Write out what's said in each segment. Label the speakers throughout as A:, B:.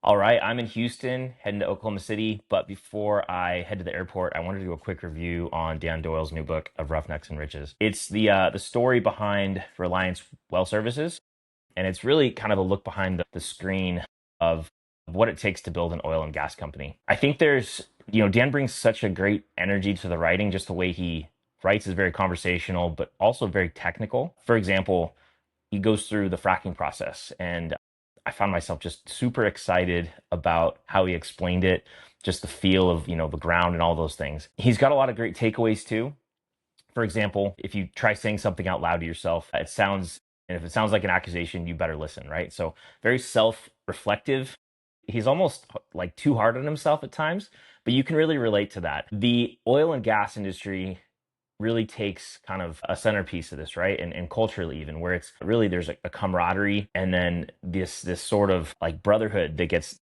A: All right, I'm in Houston, heading to Oklahoma City. But before I head to the airport, I wanted to do a quick review on Dan Doyle's new book of Roughnecks and Riches. It's the story behind Reliance Well Services, and it's really kind of a look behind the screen of what it takes to build an oil and gas company. I think Dan brings such a great energy to the writing. Just the way he writes is very conversational, but also very technical. For example, he goes through the fracking process, and I found myself just super excited about how he explained it, just the feel of, the ground and all those things. He's got a lot of great takeaways too. For example, if you try saying something out loud to yourself, and if it sounds like an accusation, you better listen, right? So very self-reflective. He's almost like too hard on himself at times, but you can really relate to that. The oil and gas industry really takes kind of a centerpiece of this, right? And culturally, even, where it's really there's a camaraderie, and then this sort of like brotherhood that gets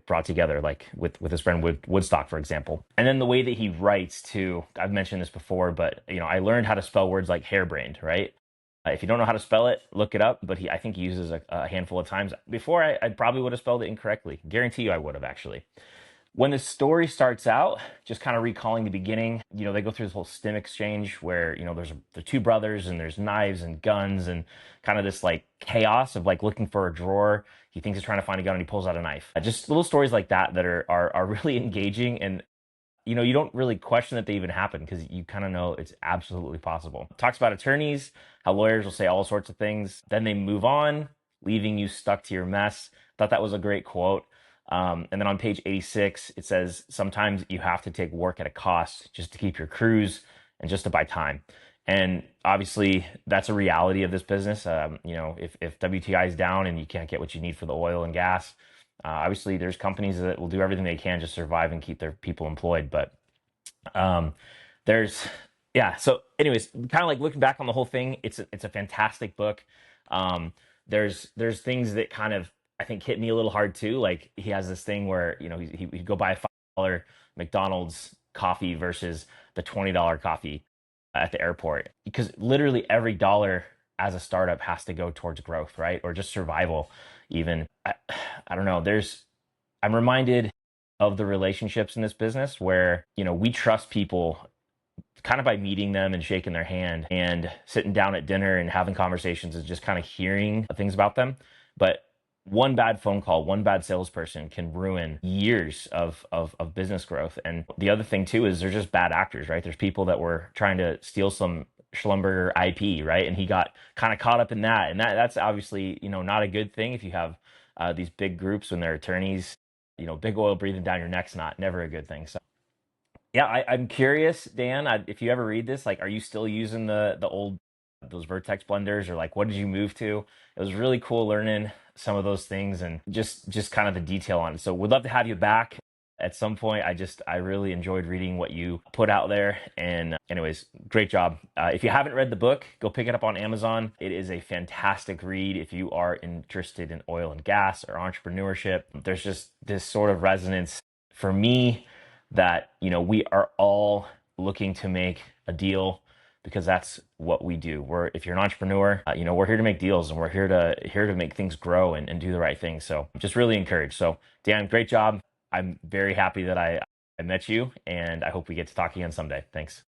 A: brought together, like with his friend Woodstock, for example. And then the way that he writes too, I've mentioned this before, but I learned how to spell words like harebrained, right? If you don't know how to spell it, look it up. But I think he uses a handful of times. Before, I probably would have spelled it incorrectly. Guarantee you I would have, actually. When the story starts out, just kind of recalling the beginning, they go through this whole stim exchange where, they're two brothers, and there's knives and guns and kind of this like chaos of like looking for a drawer. He thinks he's trying to find a gun, and he pulls out a knife. Just little stories like that are really engaging. And you don't really question that they even happen, because you kind of know it's absolutely possible. Talks about attorneys, how lawyers will say all sorts of things, then they move on, leaving you stuck to your mess. Thought that was a great quote. And then on page 86, it says, sometimes you have to take work at a cost just to keep your crews and just to buy time. And obviously, that's a reality of this business. If WTI is down and you can't get what you need for the oil and gas, obviously there's companies that will do everything they can to survive and keep their people employed. But um, there's, yeah. So, anyways, kind of like looking back on the whole thing, it's a fantastic book. Um, there's things that kind of, I think, hit me a little hard too. Like, he has this thing where he'd go buy a $5 McDonald's coffee versus the $20 coffee at the airport, because literally every dollar as a startup has to go towards growth, right? Or just survival, even. I don't know. I'm reminded of the relationships in this business where, we trust people kind of by meeting them and shaking their hand and sitting down at dinner and having conversations and just kind of hearing things about them. But one bad phone call, one bad salesperson can ruin years of business growth. And the other thing too is, they're just bad actors, right? There's people that were trying to steal some Schlumberger IP, right? And he got kind of caught up in that. And that's obviously, not a good thing if you have these big groups when they're attorneys. Big oil breathing down your neck's never a good thing. So yeah, I'm curious, Dan, if you ever read this, like, are you still using the old those Vertex blenders, or like, what did you move to? It was really cool learning some of those things, and just kind of the detail on it. So we'd love to have you back at some point. I really enjoyed reading what you put out there. And anyways, great job. If you haven't read the book, go pick it up on Amazon. It is a fantastic read if you are interested in oil and gas or entrepreneurship. There's just this sort of resonance for me that, we are all looking to make a deal, because that's what we do. If you're an entrepreneur, we're here to make deals, and we're here to make things grow and do the right thing. So just really encouraged. So Dan, great job. I'm very happy that I met you, and I hope we get to talk again someday. Thanks.